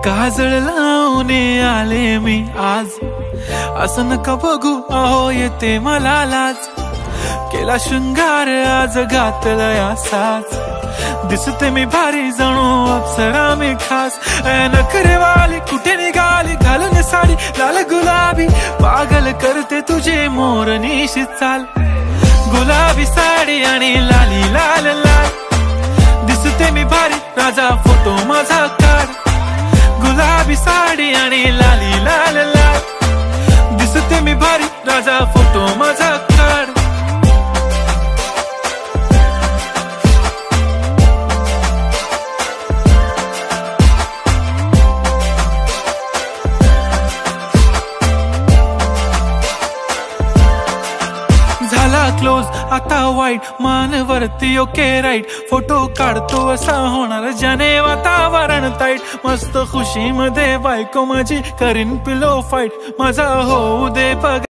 काजळ लावून आले मी आज, असं नका बघू अहो येते मला लाज. केला शृंगार आज घातलाय साज, दिसते मी भारी जणू अप्सरा मी खास. नखरेवाली कुठे निघाली घालून साडी लाल गुलाबी, पागल करते तुझे मोरनीशी चाल. गुलाबी साडी आणि लाली लाल लाल, दिसते मी भारी राजा फोटो माझा काढ. गुलाबी साडी आणि लाली लाल लाल, दिसते मी भारी राजा फोटो माझा काढ. झाला क्लोज आता वाईट, मान वरती ओके राईट. फोटो काढतो असा होणार ज्याने वातावरण ताईट. मस्त खुशी मध्ये बायको माझी करीन पिलो फाईट, माझा होऊ दे पग